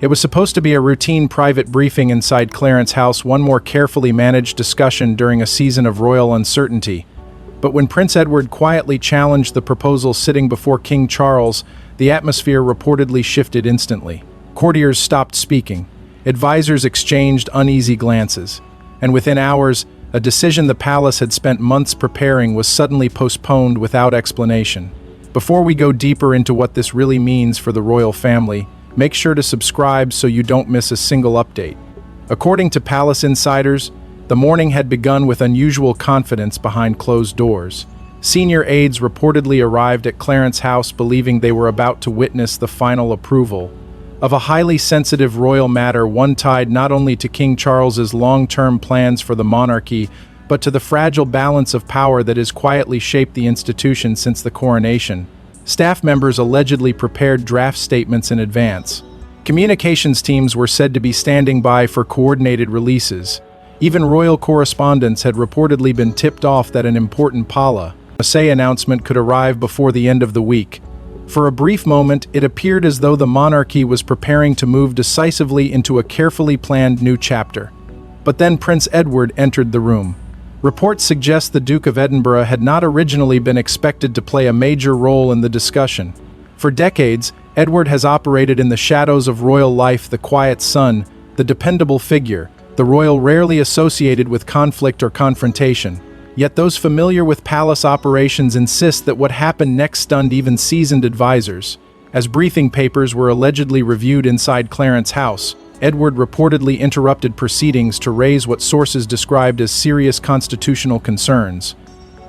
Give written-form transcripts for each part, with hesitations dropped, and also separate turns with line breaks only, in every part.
It was supposed to be a routine private briefing inside Clarence House, one more carefully managed discussion during a season of royal uncertainty. But when Prince Edward quietly challenged the proposal sitting before King Charles, the atmosphere reportedly shifted instantly. Courtiers stopped speaking. Advisors exchanged uneasy glances. And within hours, a decision the palace had spent months preparing was suddenly postponed without explanation. Before we go deeper into what this really means for the royal family, make sure to subscribe so you don't miss a single update. According to palace insiders, the morning had begun with unusual confidence behind closed doors. Senior aides reportedly arrived at Clarence House believing they were about to witness the final approval of a highly sensitive royal matter, one tied not only to King Charles's long-term plans for the monarchy, but to the fragile balance of power that has quietly shaped the institution since the coronation. Staff members allegedly prepared draft statements in advance. Communications teams were said to be standing by for coordinated releases. Even royal correspondents had reportedly been tipped off that an important POSTPONES announcement could arrive before the end of the week. For a brief moment, it appeared as though the monarchy was preparing to move decisively into a carefully planned new chapter. But then Prince Edward entered the room. Reports suggest the Duke of Edinburgh had not originally been expected to play a major role in the discussion. For decades, Edward has operated in the shadows of royal life, the quiet son, the dependable figure, the royal rarely associated with conflict or confrontation. Yet those familiar with palace operations insist that what happened next stunned even seasoned advisors. As briefing papers were allegedly reviewed inside Clarence House, Edward reportedly interrupted proceedings to raise what sources described as serious constitutional concerns.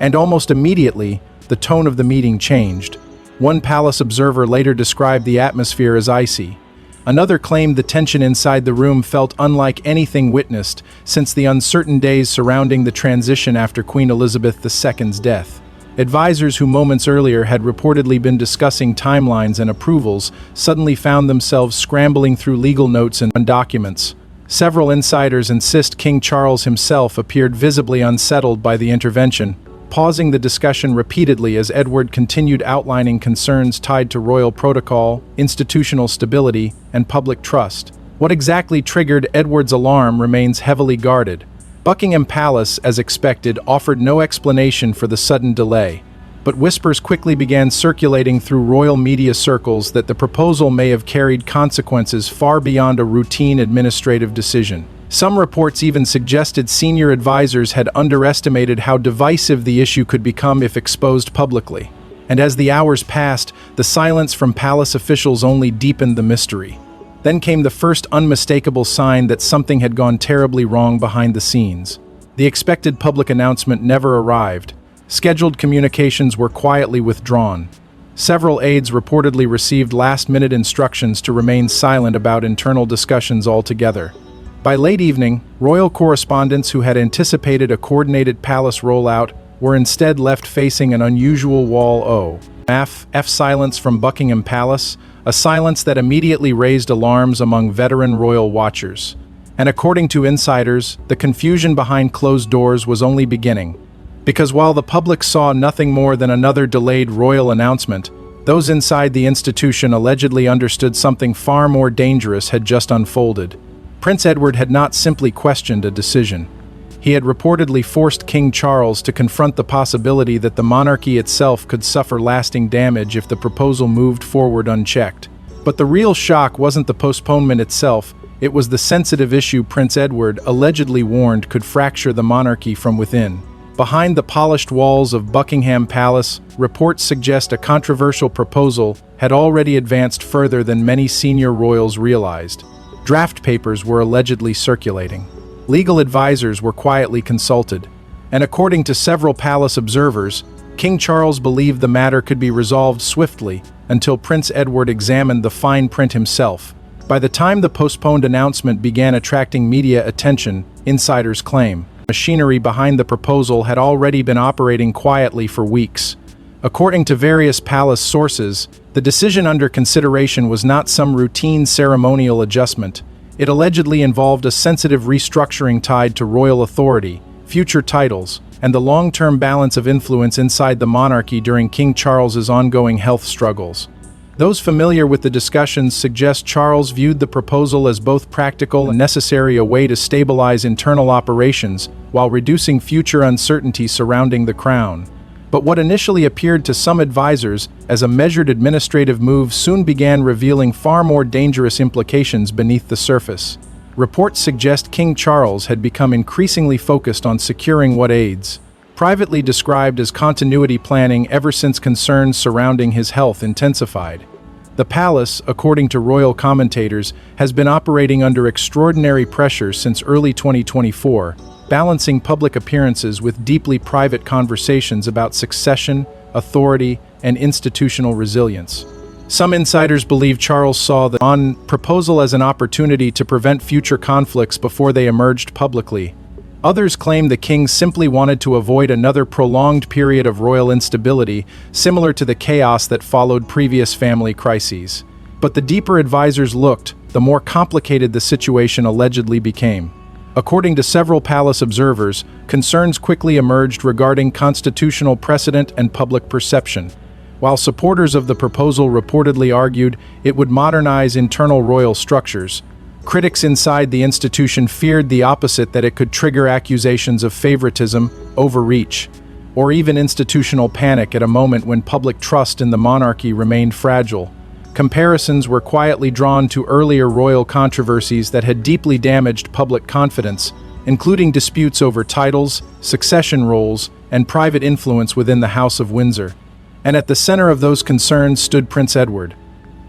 And almost immediately, the tone of the meeting changed. One palace observer later described the atmosphere as icy. Another claimed the tension inside the room felt unlike anything witnessed since the uncertain days surrounding the transition after Queen Elizabeth II's death. Advisors who moments earlier had reportedly been discussing timelines and approvals suddenly found themselves scrambling through legal notes and documents. Several insiders insist King Charles himself appeared visibly unsettled by the intervention, pausing the discussion repeatedly as Edward continued outlining concerns tied to royal protocol, institutional stability, and public trust. What exactly triggered Edward's alarm remains heavily guarded. Buckingham Palace, as expected, offered no explanation for the sudden delay, but whispers quickly began circulating through royal media circles that the proposal may have carried consequences far beyond a routine administrative decision. Some reports even suggested senior advisors had underestimated how divisive the issue could become if exposed publicly. And as the hours passed, the silence from palace officials only deepened the mystery. Then came the first unmistakable sign that something had gone terribly wrong behind the scenes. The expected public announcement never arrived. Scheduled communications were quietly withdrawn. Several aides reportedly received last-minute instructions to remain silent about internal discussions altogether. By late evening, royal correspondents who had anticipated a coordinated palace rollout were instead left facing an unusual wall of silence from Buckingham Palace, a silence that immediately raised alarms among veteran royal watchers. And according to insiders, the confusion behind closed doors was only beginning. Because while the public saw nothing more than another delayed royal announcement, those inside the institution allegedly understood something far more dangerous had just unfolded. Prince Edward had not simply questioned a decision. He had reportedly forced King Charles to confront the possibility that the monarchy itself could suffer lasting damage if the proposal moved forward unchecked. But the real shock wasn't the postponement itself, it was the sensitive issue Prince Edward allegedly warned could fracture the monarchy from within. Behind the polished walls of Buckingham Palace, reports suggest a controversial proposal had already advanced further than many senior royals realized. Draft papers were allegedly circulating. Legal advisors were quietly consulted, and according to several palace observers, King Charles believed the matter could be resolved swiftly until Prince Edward examined the fine print himself. By the time the postponed announcement began attracting media attention, insiders claim machinery behind the proposal had already been operating quietly for weeks. According to various palace sources, the decision under consideration was not some routine ceremonial adjustment. It allegedly involved a sensitive restructuring tied to royal authority, future titles, and the long-term balance of influence inside the monarchy during King Charles's ongoing health struggles. Those familiar with the discussions suggest Charles viewed the proposal as both practical and necessary, a way to stabilize internal operations while reducing future uncertainty surrounding the crown. But what initially appeared to some advisors as a measured administrative move soon began revealing far more dangerous implications beneath the surface. Reports suggest King Charles had become increasingly focused on securing what aids, privately described as continuity planning, ever since concerns surrounding his health intensified. The palace, according to royal commentators, has been operating under extraordinary pressure since early 2024, balancing public appearances with deeply private conversations about succession, authority, and institutional resilience. Some insiders believe Charles saw the proposal as an opportunity to prevent future conflicts before they emerged publicly. Others claim the king simply wanted to avoid another prolonged period of royal instability, similar to the chaos that followed previous family crises. But the deeper advisors looked, the more complicated the situation allegedly became. According to several palace observers, concerns quickly emerged regarding constitutional precedent and public perception. While supporters of the proposal reportedly argued it would modernize internal royal structures, critics inside the institution feared the opposite, that it could trigger accusations of favoritism, overreach, or even institutional panic at a moment when public trust in the monarchy remained fragile. Comparisons were quietly drawn to earlier royal controversies that had deeply damaged public confidence, including disputes over titles, succession roles, and private influence within the House of Windsor. And at the center of those concerns stood Prince Edward.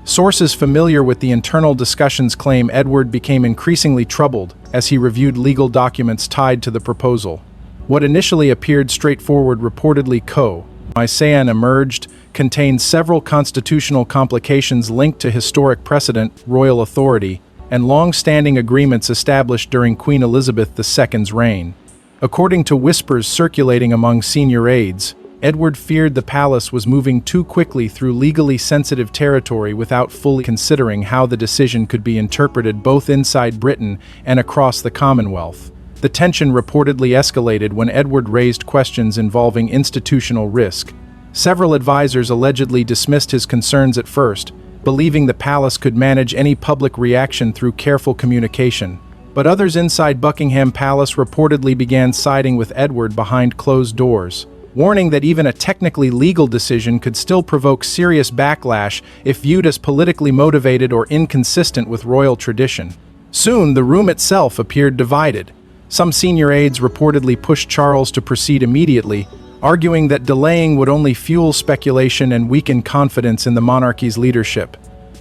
Sources familiar with the internal discussions claim Edward became increasingly troubled as he reviewed legal documents tied to the proposal. What initially appeared straightforward, reportedly co-Mycean emerged, contained several constitutional complications linked to historic precedent, royal authority, and long-standing agreements established during Queen Elizabeth II's reign. According to whispers circulating among senior aides, Edward feared the palace was moving too quickly through legally sensitive territory without fully considering how the decision could be interpreted both inside Britain and across the Commonwealth. The tension reportedly escalated when Edward raised questions involving institutional risk. Several advisors allegedly dismissed his concerns at first, believing the palace could manage any public reaction through careful communication. But others inside Buckingham Palace reportedly began siding with Edward behind closed doors, warning that even a technically legal decision could still provoke serious backlash if viewed as politically motivated or inconsistent with royal tradition. Soon, the room itself appeared divided. Some senior aides reportedly pushed Charles to proceed immediately, arguing that delaying would only fuel speculation and weaken confidence in the monarchy's leadership.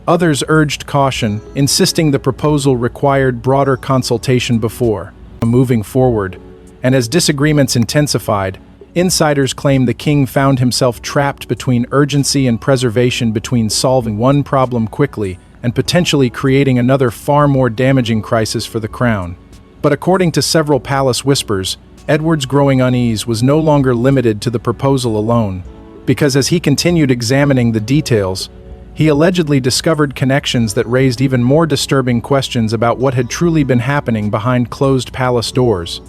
Others urged caution, insisting the proposal required broader consultation before moving forward. And as disagreements intensified, insiders claim the king found himself trapped between urgency and preservation, between solving one problem quickly and potentially creating another far more damaging crisis for the crown. But according to several palace whispers, Edward's growing unease was no longer limited to the proposal alone, because as he continued examining the details, he allegedly discovered connections that raised even more disturbing questions about what had truly been happening behind closed palace doors.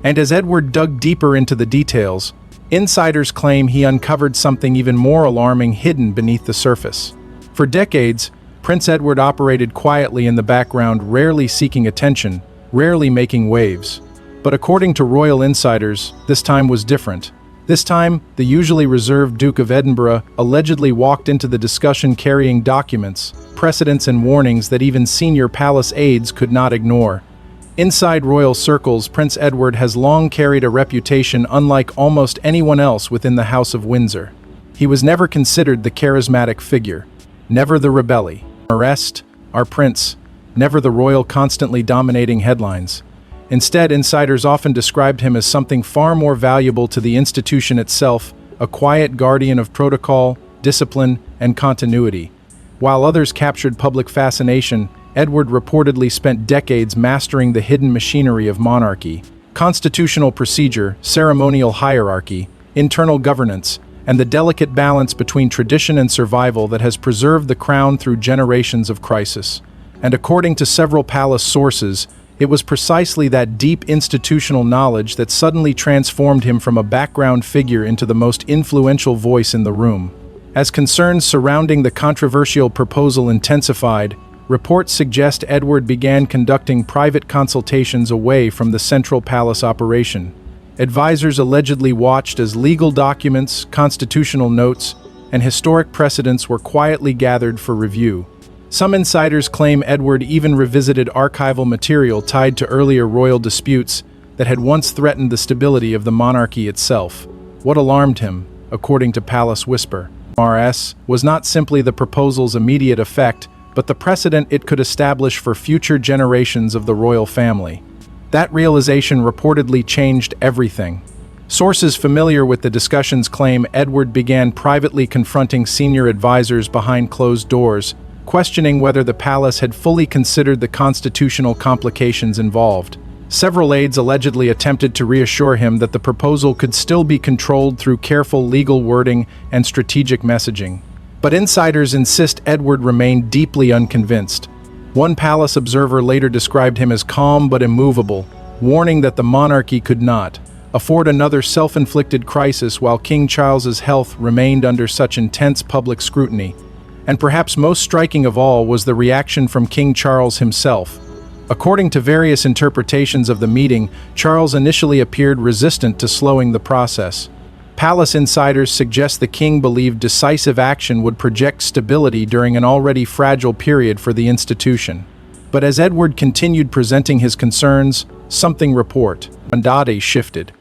And as Edward dug deeper into the details, insiders claim he uncovered something even more alarming hidden beneath the surface. For decades, Prince Edward operated quietly in the background, rarely seeking attention, rarely making waves. But according to royal insiders, this time was different. This time, the usually reserved Duke of Edinburgh allegedly walked into the discussion carrying documents, precedents, and warnings that even senior palace aides could not ignore. Inside royal circles, Prince Edward has long carried a reputation unlike almost anyone else within the House of Windsor. He was never considered the charismatic figure, never the rebelle, arrest, our prince, never the royal constantly dominating headlines. Instead, insiders often described him as something far more valuable to the institution itself, a quiet guardian of protocol, discipline, and continuity. While others captured public fascination, Edward reportedly spent decades mastering the hidden machinery of monarchy, constitutional procedure, ceremonial hierarchy, internal governance, and the delicate balance between tradition and survival that has preserved the crown through generations of crisis. And according to several palace sources, it was precisely that deep institutional knowledge that suddenly transformed him from a background figure into the most influential voice in the room. As concerns surrounding the controversial proposal intensified, reports suggest Edward began conducting private consultations away from the central palace operation. Advisors allegedly watched as legal documents, constitutional notes, and historic precedents were quietly gathered for review. Some insiders claim Edward even revisited archival material tied to earlier royal disputes that had once threatened the stability of the monarchy itself. What alarmed him, according to Palace Whisper, was not simply the proposal's immediate effect, but the precedent it could establish for future generations of the royal family. That realization reportedly changed everything. Sources familiar with the discussions claim Edward began privately confronting senior advisors behind closed doors, questioning whether the palace had fully considered the constitutional complications involved. Several aides allegedly attempted to reassure him that the proposal could still be controlled through careful legal wording and strategic messaging. But insiders insist Edward remained deeply unconvinced. One palace observer later described him as calm but immovable, warning that the monarchy could not afford another self-inflicted crisis while King Charles's health remained under such intense public scrutiny. And perhaps most striking of all was the reaction from King Charles himself. According to various interpretations of the meeting, Charles initially appeared resistant to slowing the process. Palace insiders suggest the king believed decisive action would project stability during an already fragile period for the institution. But as Edward continued presenting his concerns, something shifted.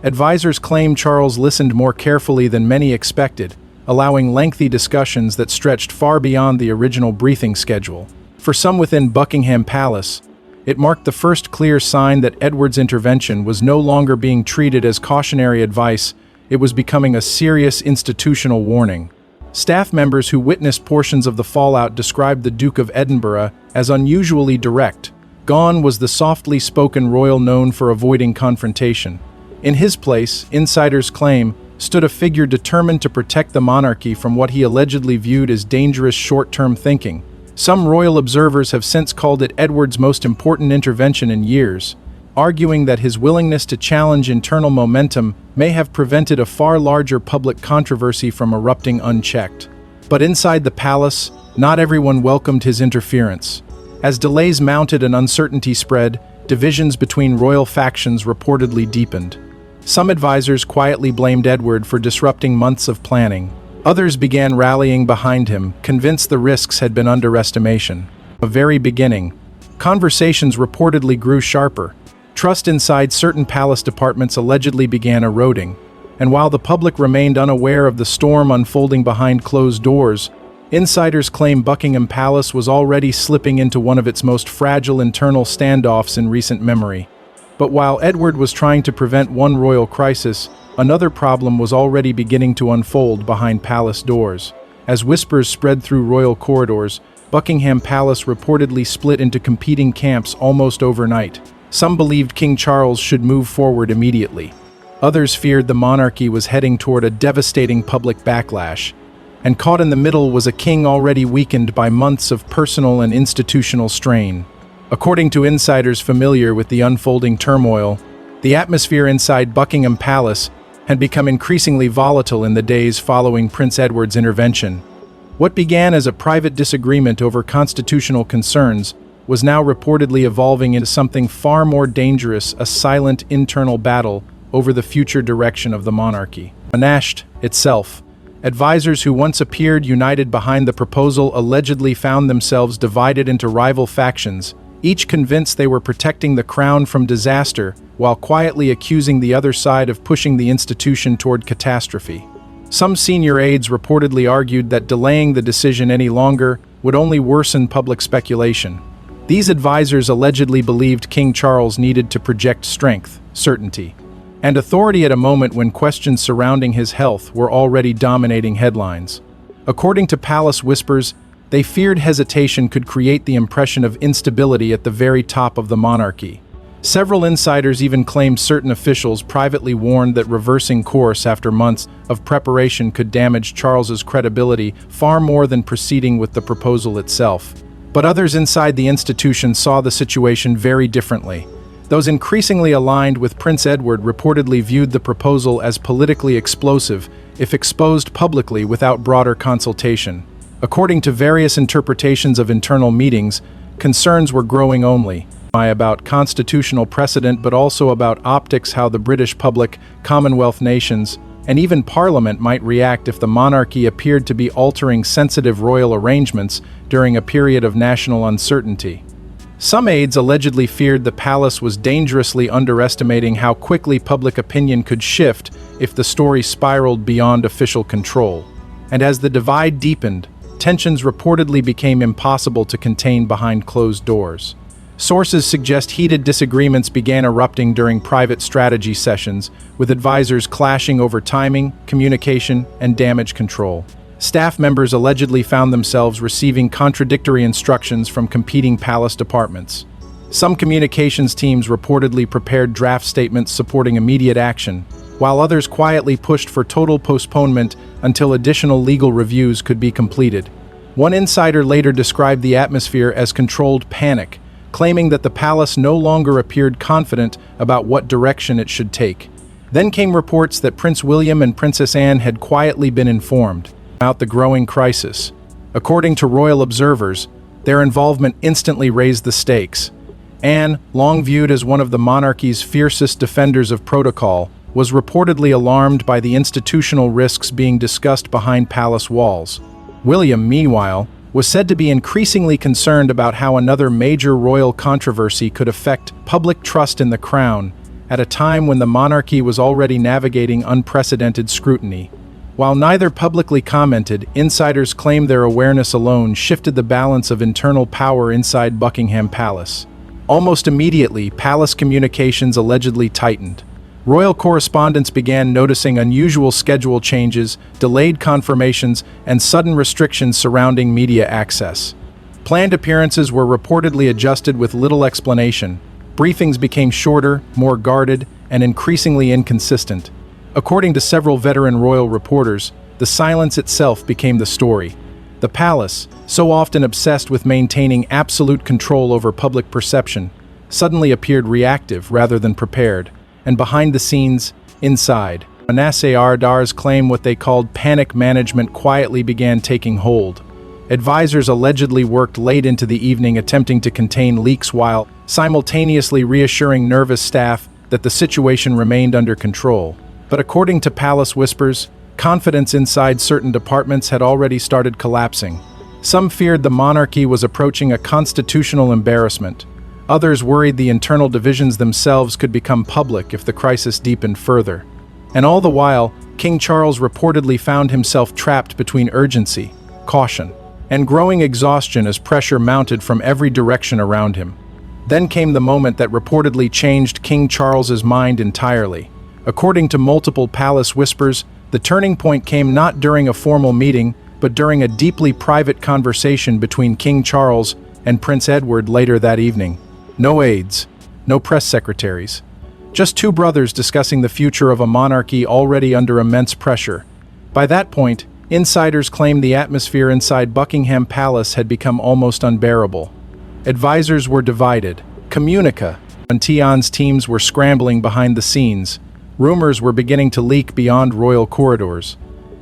Advisors claim Charles listened more carefully than many expected, allowing lengthy discussions that stretched far beyond the original briefing schedule. For some within Buckingham Palace, it marked the first clear sign that Edward's intervention was no longer being treated as cautionary advice. It was becoming a serious institutional warning. Staff members who witnessed portions of the fallout described the Duke of Edinburgh as unusually direct. Gone was the softly spoken royal known for avoiding confrontation. In his place, insiders claim, stood a figure determined to protect the monarchy from what he allegedly viewed as dangerous short-term thinking. Some royal observers have since called it Edward's most important intervention in years, arguing that his willingness to challenge internal momentum may have prevented a far larger public controversy from erupting unchecked. But inside the palace, not everyone welcomed his interference. As delays mounted and uncertainty spread, divisions between royal factions reportedly deepened. Some advisors quietly blamed Edward for disrupting months of planning. Others began rallying behind him, convinced the risks had been underestimation. From the very beginning, conversations reportedly grew sharper. Trust inside certain palace departments allegedly began eroding, and while the public remained unaware of the storm unfolding behind closed doors, insiders claim Buckingham Palace was already slipping into one of its most fragile internal standoffs in recent memory. But while Edward was trying to prevent one royal crisis, another problem was already beginning to unfold behind palace doors. As whispers spread through royal corridors, Buckingham Palace reportedly split into competing camps almost overnight. Some believed King Charles should move forward immediately. Others feared the monarchy was heading toward a devastating public backlash. And caught in the middle was a king already weakened by months of personal and institutional strain. According to insiders familiar with the unfolding turmoil, the atmosphere inside Buckingham Palace had become increasingly volatile in the days following Prince Edward's intervention. What began as a private disagreement over constitutional concerns was now reportedly evolving into something far more dangerous, a silent internal battle over the future direction of the monarchy. Monarchy itself. Advisors who once appeared united behind the proposal allegedly found themselves divided into rival factions, each convinced they were protecting the crown from disaster while quietly accusing the other side of pushing the institution toward catastrophe. Some senior aides reportedly argued that delaying the decision any longer would only worsen public speculation. These advisors allegedly believed King Charles needed to project strength, certainty, and authority at a moment when questions surrounding his health were already dominating headlines. According to Palace Whispers, they feared hesitation could create the impression of instability at the very top of the monarchy. Several insiders even claimed certain officials privately warned that reversing course after months of preparation could damage Charles's credibility far more than proceeding with the proposal itself. But others inside the institution saw the situation very differently. Those increasingly aligned with Prince Edward reportedly viewed the proposal as politically explosive if exposed publicly without broader consultation. According to various interpretations of internal meetings, concerns were growing only about constitutional precedent but also about optics, how the British public, Commonwealth nations, and even Parliament might react if the monarchy appeared to be altering sensitive royal arrangements during a period of national uncertainty. Some aides allegedly feared the palace was dangerously underestimating how quickly public opinion could shift if the story spiraled beyond official control. And as the divide deepened, tensions reportedly became impossible to contain behind closed doors. Sources suggest heated disagreements began erupting during private strategy sessions, with advisors clashing over timing, communication, and damage control. Staff members allegedly found themselves receiving contradictory instructions from competing palace departments. Some communications teams reportedly prepared draft statements supporting immediate action, while others quietly pushed for total postponement until additional legal reviews could be completed. One insider later described the atmosphere as controlled panic, claiming that the palace no longer appeared confident about what direction it should take. Then came reports that Prince William and Princess Anne had quietly been informed about the growing crisis. According to royal observers, their involvement instantly raised the stakes. Anne, long viewed as one of the monarchy's fiercest defenders of protocol, was reportedly alarmed by the institutional risks being discussed behind palace walls. William, meanwhile, was said to be increasingly concerned about how another major royal controversy could affect public trust in the crown at a time when the monarchy was already navigating unprecedented scrutiny. While neither publicly commented, insiders claimed their awareness alone shifted the balance of internal power inside Buckingham Palace. Almost immediately, palace communications allegedly tightened. Royal correspondents began noticing unusual schedule changes, delayed confirmations, and sudden restrictions surrounding media access. Planned appearances were reportedly adjusted with little explanation. Briefings became shorter, more guarded, and increasingly inconsistent. According to several veteran royal reporters, the silence itself became the story. The palace, so often obsessed with maintaining absolute control over public perception, suddenly appeared reactive rather than prepared. And behind the scenes, inside, Ardars claim what they called panic management quietly began taking hold. Advisors allegedly worked late into the evening attempting to contain leaks while simultaneously reassuring nervous staff that the situation remained under control. But according to palace whispers, confidence inside certain departments had already started collapsing. Some feared the monarchy was approaching a constitutional embarrassment. Others worried the internal divisions themselves could become public if the crisis deepened further. And all the while, King Charles reportedly found himself trapped between urgency, caution, and growing exhaustion as pressure mounted from every direction around him. Then came the moment that reportedly changed King Charles's mind entirely. According to multiple palace whispers, the turning point came not during a formal meeting, but during a deeply private conversation between King Charles and Prince Edward later that evening. No aides, no press secretaries. Just two brothers discussing the future of a monarchy already under immense pressure. By that point, insiders claimed the atmosphere inside Buckingham Palace had become almost unbearable. Advisors were divided. Communica and Tian's teams were scrambling behind the scenes. Rumors were beginning to leak beyond royal corridors.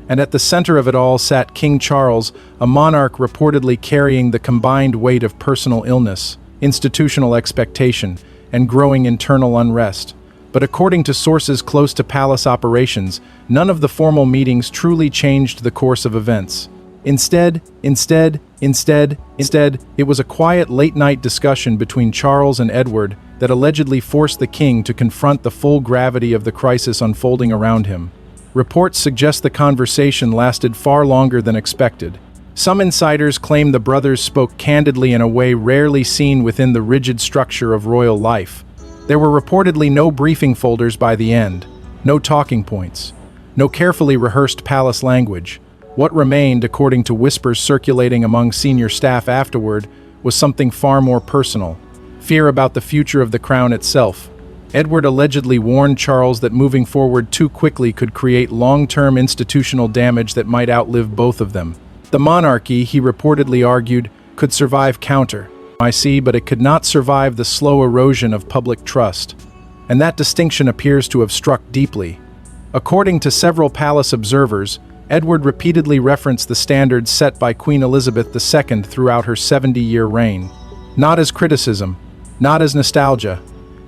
And at the center of it all sat King Charles, a monarch reportedly carrying the combined weight of personal illness, institutional expectation, and growing internal unrest. But according to sources close to palace operations, none of the formal meetings truly changed the course of events. Instead, it was a quiet late-night discussion between Charles and Edward that allegedly forced the king to confront the full gravity of the crisis unfolding around him. Reports suggest the conversation lasted far longer than expected. Some insiders claim the brothers spoke candidly in a way rarely seen within the rigid structure of royal life. There were reportedly no briefing folders by the end, no talking points, no carefully rehearsed palace language. What remained, according to whispers circulating among senior staff afterward, was something far more personal: fear about the future of the crown itself. Edward allegedly warned Charles that moving forward too quickly could create long-term institutional damage that might outlive both of them. The monarchy, he reportedly argued, could survive counter, I see, but it could not survive the slow erosion of public trust. And that distinction appears to have struck deeply. According to several palace observers, Edward repeatedly referenced the standards set by Queen Elizabeth II throughout her 70-year reign, not as criticism, not as nostalgia,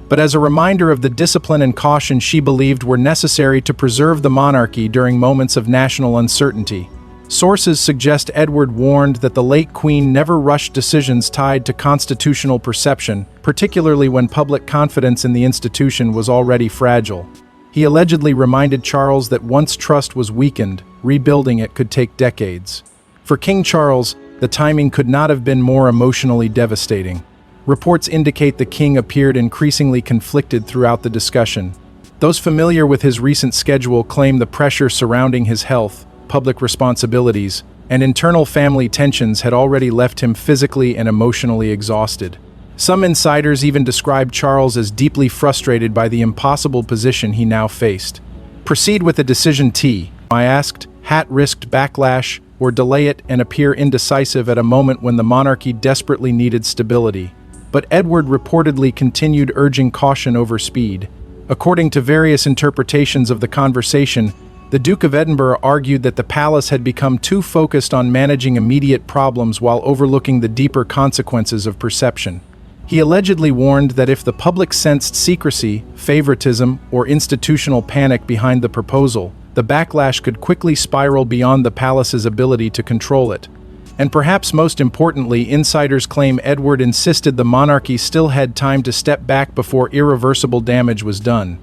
but as a reminder of the discipline and caution she believed were necessary to preserve the monarchy during moments of national uncertainty. Sources suggest Edward warned that the late Queen never rushed decisions tied to constitutional perception, particularly when public confidence in the institution was already fragile. He allegedly reminded Charles that once trust was weakened, rebuilding it could take decades. For King Charles, the timing could not have been more emotionally devastating. Reports indicate the king appeared increasingly conflicted throughout the discussion. Those familiar with his recent schedule claim the pressure surrounding his health, public responsibilities, and internal family tensions had already left him physically and emotionally exhausted. Some insiders even described Charles as deeply frustrated by the impossible position he now faced. Proceed with the decision T, I asked, risked backlash, or delay it and appear indecisive at a moment when the monarchy desperately needed stability. But Edward reportedly continued urging caution over speed. According to various interpretations of the conversation, the Duke of Edinburgh argued that the palace had become too focused on managing immediate problems while overlooking the deeper consequences of perception. He allegedly warned that if the public sensed secrecy, favoritism, or institutional panic behind the proposal, the backlash could quickly spiral beyond the palace's ability to control it. And perhaps most importantly, insiders claim Edward insisted the monarchy still had time to step back before irreversible damage was done.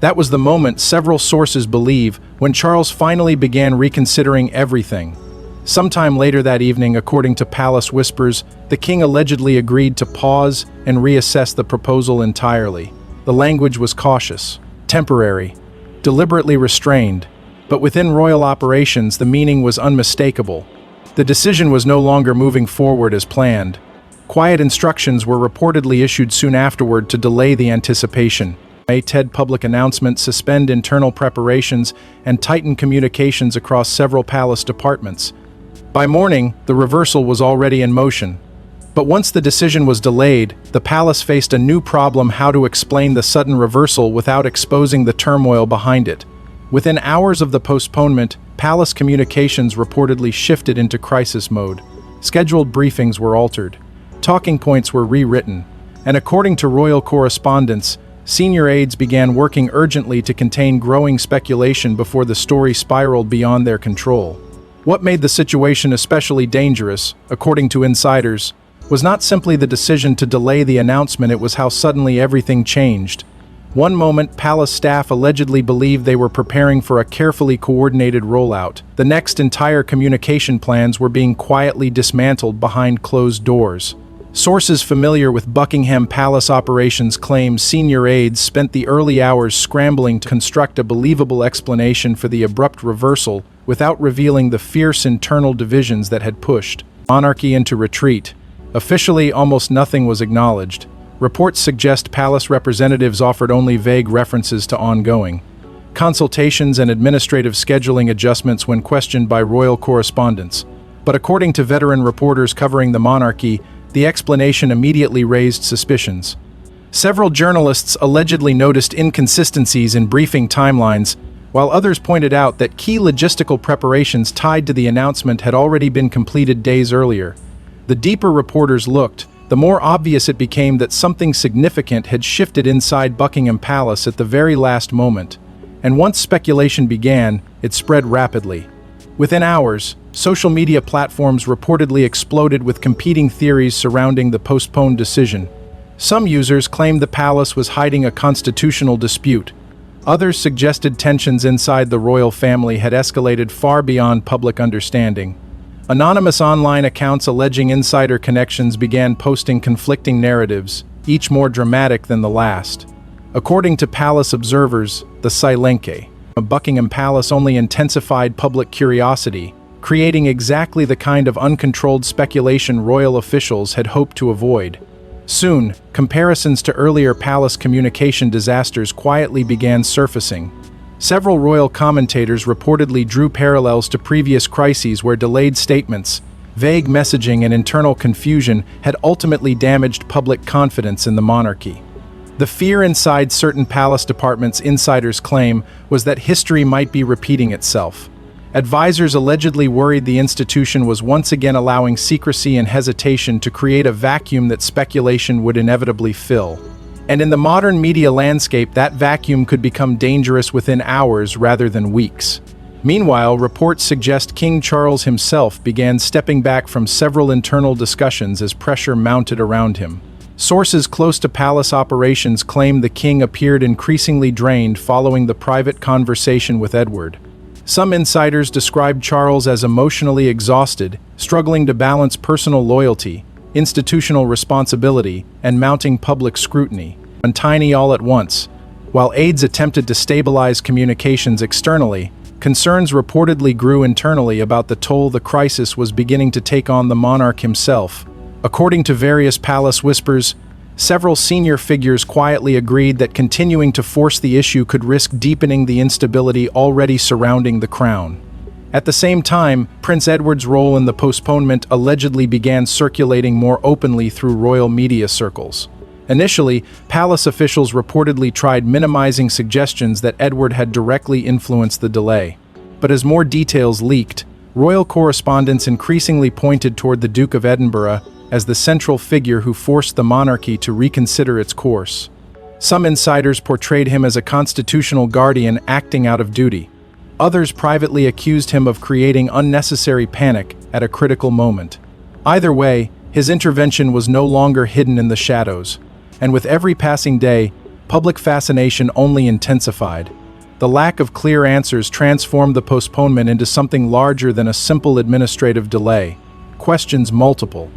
That was the moment, several sources believe, when Charles finally began reconsidering everything. Sometime later that evening, according to palace whispers, the king allegedly agreed to pause and reassess the proposal entirely. The language was cautious, temporary, deliberately restrained, but within royal operations the meaning was unmistakable. The decision was no longer moving forward as planned. Quiet instructions were reportedly issued soon afterward to delay the anticipation. A TED public announcement suspend internal preparations and tighten communications across several palace departments. By morning, the reversal was already in motion. But once the decision was delayed, the palace faced a new problem: how to explain the sudden reversal without exposing the turmoil behind it. Within hours of the postponement, palace communications reportedly shifted into crisis mode. Scheduled briefings were altered. Talking points were rewritten. And according to royal correspondence, senior aides began working urgently to contain growing speculation before the story spiraled beyond their control. What made the situation especially dangerous, according to insiders, was not simply the decision to delay the announcement, it was how suddenly everything changed. One moment, palace staff allegedly believed they were preparing for a carefully coordinated rollout. The next, entire communication plans were being quietly dismantled behind closed doors. Sources familiar with Buckingham Palace operations claim senior aides spent the early hours scrambling to construct a believable explanation for the abrupt reversal without revealing the fierce internal divisions that had pushed monarchy into retreat. Officially, almost nothing was acknowledged. Reports suggest palace representatives offered only vague references to ongoing consultations and administrative scheduling adjustments when questioned by royal correspondents. But according to veteran reporters covering the monarchy, the explanation immediately raised suspicions. Several journalists allegedly noticed inconsistencies in briefing timelines, while others pointed out that key logistical preparations tied to the announcement had already been completed days earlier. The deeper reporters looked, the more obvious it became that something significant had shifted inside Buckingham Palace at the very last moment. And once speculation began, it spread rapidly. Within hours, social media platforms reportedly exploded with competing theories surrounding the postponed decision. Some users claimed the palace was hiding a constitutional dispute. Others suggested tensions inside the royal family had escalated far beyond public understanding. Anonymous online accounts alleging insider connections began posting conflicting narratives, each more dramatic than the last. According to palace observers, the Silenke of Buckingham Palace only intensified public curiosity, creating exactly the kind of uncontrolled speculation royal officials had hoped to avoid. Soon, comparisons to earlier palace communication disasters quietly began surfacing. Several royal commentators reportedly drew parallels to previous crises where delayed statements, Vague messaging and internal confusion had ultimately damaged public confidence in the monarchy. The fear inside certain palace departments, insiders claim, was that history might be repeating itself. Advisors allegedly worried the institution was once again allowing secrecy and hesitation to create a vacuum that speculation would inevitably fill. And in the modern media landscape, that vacuum could become dangerous within hours rather than weeks. Meanwhile, reports suggest King Charles himself began stepping back from several internal discussions as pressure mounted around him. Sources close to palace operations claim the king appeared increasingly drained following the private conversation with Edward. Some insiders described Charles as emotionally exhausted, struggling to balance personal loyalty, institutional responsibility, and mounting public scrutiny, untidy all at once. While aides attempted to stabilize communications externally, concerns reportedly grew internally about the toll the crisis was beginning to take on the monarch himself. According to various palace whispers, several senior figures quietly agreed that continuing to force the issue could risk deepening the instability already surrounding the crown. At the same time, Prince Edward's role in the postponement allegedly began circulating more openly through royal media circles. Initially, palace officials reportedly tried minimizing suggestions that Edward had directly influenced the delay. But as more details leaked, royal correspondents increasingly pointed toward the Duke of Edinburgh as the central figure who forced the monarchy to reconsider its course. Some insiders portrayed him as a constitutional guardian acting out of duty. Others privately accused him of creating unnecessary panic at a critical moment. Either way, his intervention was no longer hidden in the shadows, and with every passing day, public fascination only intensified. The lack of clear answers transformed the postponement into something larger than a simple administrative delay. Questions multiple.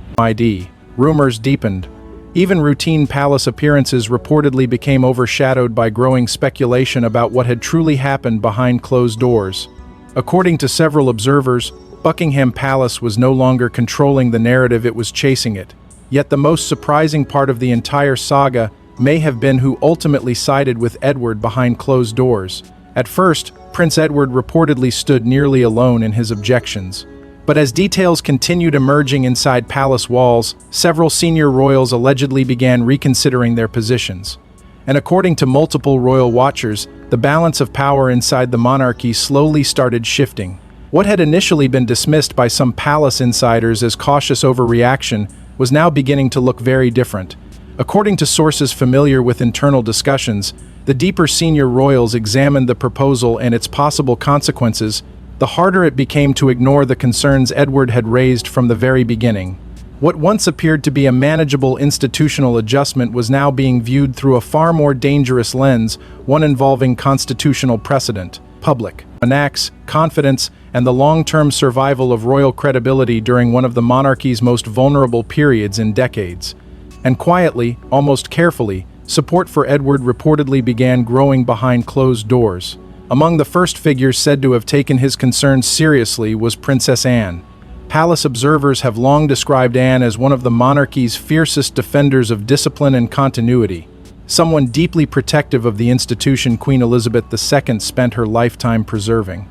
Rumors deepened. Even routine palace appearances reportedly became overshadowed by growing speculation about what had truly happened behind closed doors. According to several observers, Buckingham Palace was no longer controlling the narrative, it was chasing it. Yet the most surprising part of the entire saga may have been who ultimately sided with Edward behind closed doors. At first, Prince Edward reportedly stood nearly alone in his objections. But as details continued emerging inside palace walls, several senior royals allegedly began reconsidering their positions. And according to multiple royal watchers, the balance of power inside the monarchy slowly started shifting. What had initially been dismissed by some palace insiders as cautious overreaction was now beginning to look very different. According to sources familiar with internal discussions, the deeper senior royals examined the proposal and its possible consequences, the harder it became to ignore the concerns Edward had raised from the very beginning. What once appeared to be a manageable institutional adjustment was now being viewed through a far more dangerous lens, one involving constitutional precedent, public enacts, confidence, and the long-term survival of royal credibility during one of the monarchy's most vulnerable periods in decades. And quietly, almost carefully, support for Edward reportedly began growing behind closed doors. Among the first figures said to have taken his concerns seriously was Princess Anne. Palace observers have long described Anne as one of the monarchy's fiercest defenders of discipline and continuity, someone deeply protective of the institution Queen Elizabeth II spent her lifetime preserving.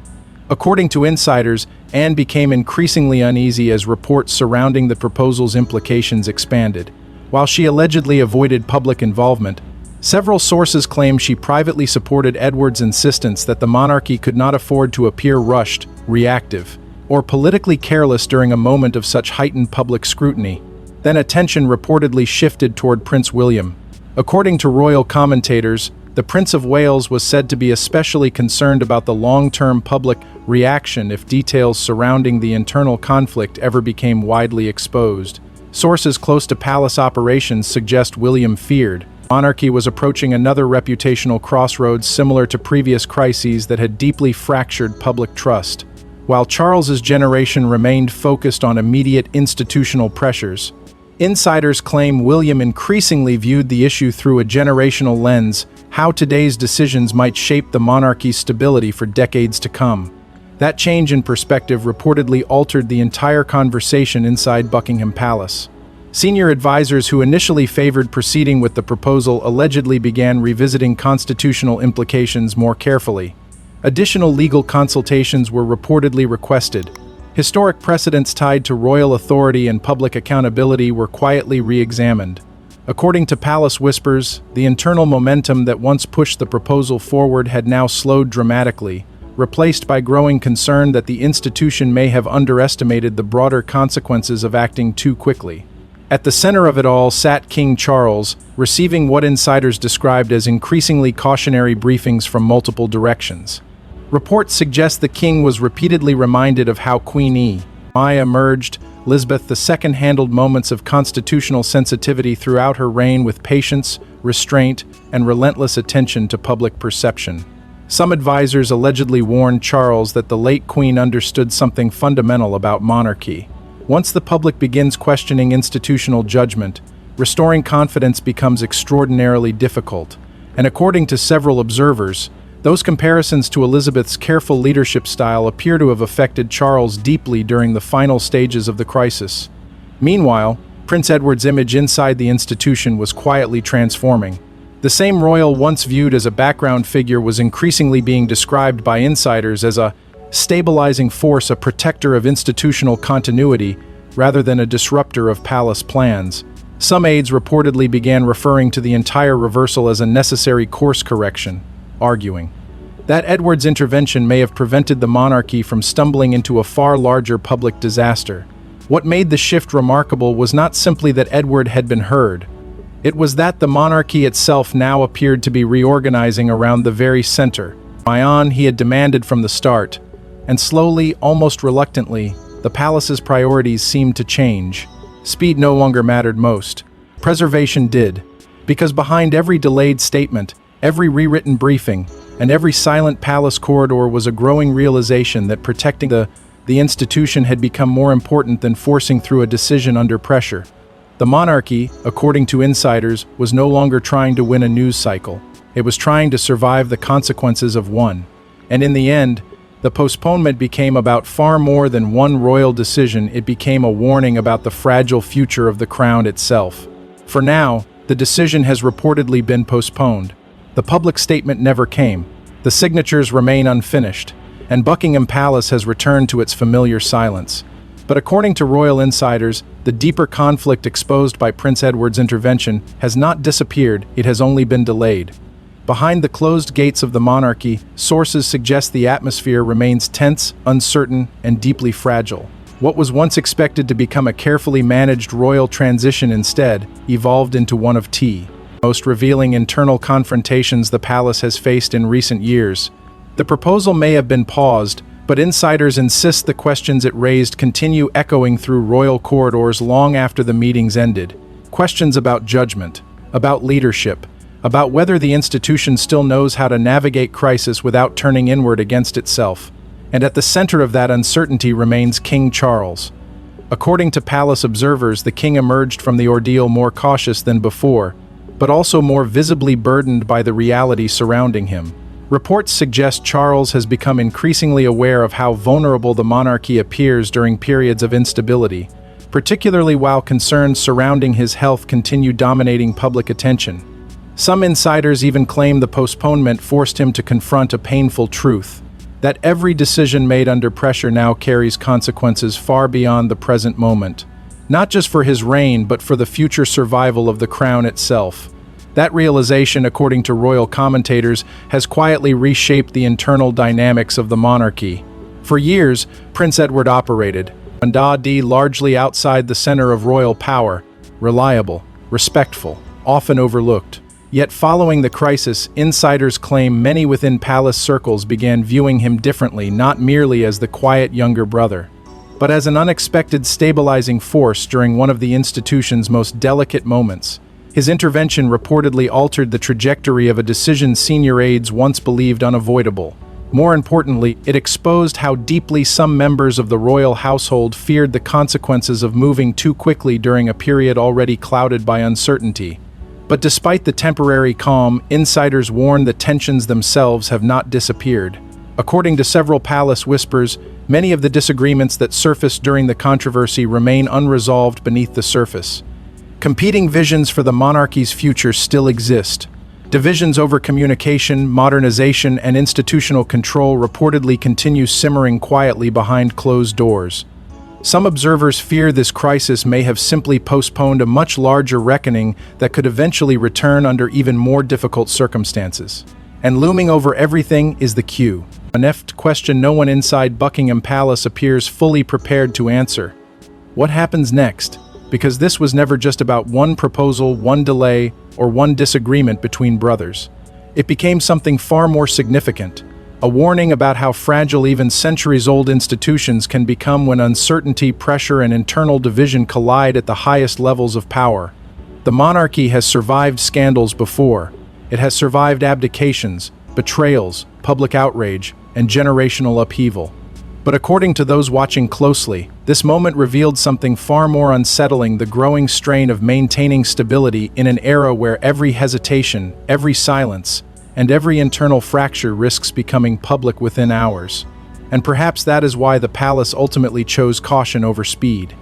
According to insiders, Anne became increasingly uneasy as reports surrounding the proposal's implications expanded. While she allegedly avoided public involvement, several sources claim she privately supported Edward's insistence that the monarchy could not afford to appear rushed, reactive, or politically careless during a moment of such heightened public scrutiny. Then attention reportedly shifted toward Prince William. According to royal commentators, the Prince of Wales was said to be especially concerned about the long-term public reaction if details surrounding the internal conflict ever became widely exposed. Sources close to palace operations suggest William feared monarchy was approaching another reputational crossroads similar to previous crises that had deeply fractured public trust. While Charles's generation remained focused on immediate institutional pressures, insiders claim William increasingly viewed the issue through a generational lens, how today's decisions might shape the monarchy's stability for decades to come. That change in perspective reportedly altered the entire conversation inside Buckingham Palace. Senior advisors who initially favored proceeding with the proposal allegedly began revisiting constitutional implications more carefully. Additional legal consultations were reportedly requested, Historic precedents tied to royal authority and public accountability were quietly re-examined. According to palace whispers, the internal momentum that once pushed the proposal forward had now slowed dramatically, replaced by growing concern that the institution may have underestimated the broader consequences of acting too quickly. At the center of it all sat King Charles, receiving what insiders described as increasingly cautionary briefings from multiple directions. Reports suggest the king was repeatedly reminded of how Queen Maya emerged. Elizabeth II handled moments of constitutional sensitivity throughout her reign with patience, restraint, and relentless attention to public perception. Some advisors allegedly warned Charles that the late Queen understood something fundamental about monarchy. Once the public begins questioning institutional judgment, restoring confidence becomes extraordinarily difficult. And according to several observers, those comparisons to Elizabeth's careful leadership style appear to have affected Charles deeply during the final stages of the crisis. Meanwhile, Prince Edward's image inside the institution was quietly transforming. The same royal once viewed as a background figure was increasingly being described by insiders as a stabilizing force, a protector of institutional continuity, rather than a disruptor of palace plans. Some aides reportedly began referring to the entire reversal as a necessary course correction, arguing that Edward's intervention may have prevented the monarchy from stumbling into a far larger public disaster. What made the shift remarkable was not simply that Edward had been heard. It was that the monarchy itself now appeared to be reorganizing around the very center. Ion he had demanded from the start, and slowly, almost reluctantly, the palace's priorities seemed to change. Speed no longer mattered most. Preservation did, because behind every delayed statement, every rewritten briefing, and every silent palace corridor was a growing realization that protecting the institution had become more important than forcing through a decision under pressure. The monarchy, according to insiders, was no longer trying to win a news cycle. It was trying to survive the consequences of one. And in the end, the postponement became about far more than one royal decision. It became a warning about the fragile future of the crown itself. For now, the decision has reportedly been postponed. The public statement never came, the signatures remain unfinished, and Buckingham Palace has returned to its familiar silence. But according to royal insiders, the deeper conflict exposed by Prince Edward's intervention has not disappeared, it has only been delayed. Behind the closed gates of the monarchy, sources suggest the atmosphere remains tense, uncertain, and deeply fragile. What was once expected to become a carefully managed royal transition instead evolved into one of most revealing internal confrontations the palace has faced in recent years. The proposal may have been paused, but insiders insist the questions it raised continue echoing through royal corridors long after the meetings ended. Questions about judgment, about leadership, about whether the institution still knows how to navigate crisis without turning inward against itself. And at the center of that uncertainty remains King Charles. According to palace observers, the king emerged from the ordeal more cautious than before, but also more visibly burdened by the reality surrounding him. Reports suggest Charles has become increasingly aware of how vulnerable the monarchy appears during periods of instability, particularly while concerns surrounding his health continue dominating public attention. Some insiders even claim the postponement forced him to confront a painful truth, that every decision made under pressure now carries consequences far beyond the present moment. Not just for his reign, but for the future survival of the crown itself. That realization, according to royal commentators, has quietly reshaped the internal dynamics of the monarchy. For years, Prince Edward operated, largely outside the center of royal power, reliable, respectful, often overlooked. Yet following the crisis, insiders claim many within palace circles began viewing him differently, not merely as the quiet younger brother, but as an unexpected stabilizing force during one of the institution's most delicate moments. His intervention reportedly altered the trajectory of a decision senior aides once believed unavoidable. More importantly, it exposed how deeply some members of the royal household feared the consequences of moving too quickly during a period already clouded by uncertainty. But despite the temporary calm, insiders warn the tensions themselves have not disappeared. According to several palace whispers, many of the disagreements that surfaced during the controversy remain unresolved beneath the surface. Competing visions for the monarchy's future still exist. Divisions over communication, modernization, and institutional control reportedly continue simmering quietly behind closed doors. Some observers fear this crisis may have simply postponed a much larger reckoning that could eventually return under even more difficult circumstances. And looming over everything is the queue. A next question no one inside Buckingham Palace appears fully prepared to answer. What happens next? Because this was never just about one proposal, one delay, or one disagreement between brothers. It became something far more significant, a warning about how fragile even centuries-old institutions can become when uncertainty, pressure, and internal division collide at the highest levels of power. The monarchy has survived scandals before. It has survived abdications, betrayals, public outrage, and generational upheaval. But according to those watching closely, this moment revealed something far more unsettling: the growing strain of maintaining stability in an era where every hesitation, every silence, and every internal fracture risks becoming public within hours. And perhaps that is why the palace ultimately chose caution over speed.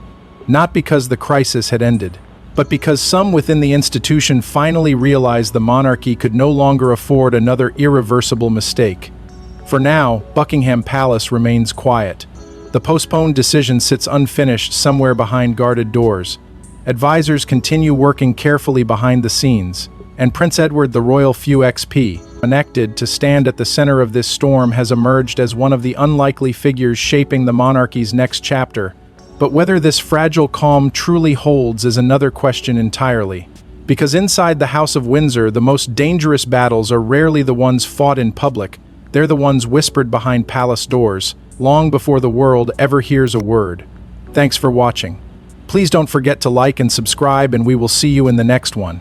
Not because the crisis had ended, but because some within the institution finally realized the monarchy could no longer afford another irreversible mistake. For now, Buckingham Palace remains quiet. The postponed decision sits unfinished somewhere behind guarded doors. Advisors continue working carefully behind the scenes, and Prince Edward, the royal feu XP, elected to stand at the center of this storm, has emerged as one of the unlikely figures shaping the monarchy's next chapter. But whether this fragile calm truly holds is another question entirely. Because inside the House of Windsor, the most dangerous battles are rarely the ones fought in public. They're the ones whispered behind palace doors, long before the world ever hears a word. Thanks for watching. Please don't forget to like and subscribe, and we will see you in the next one.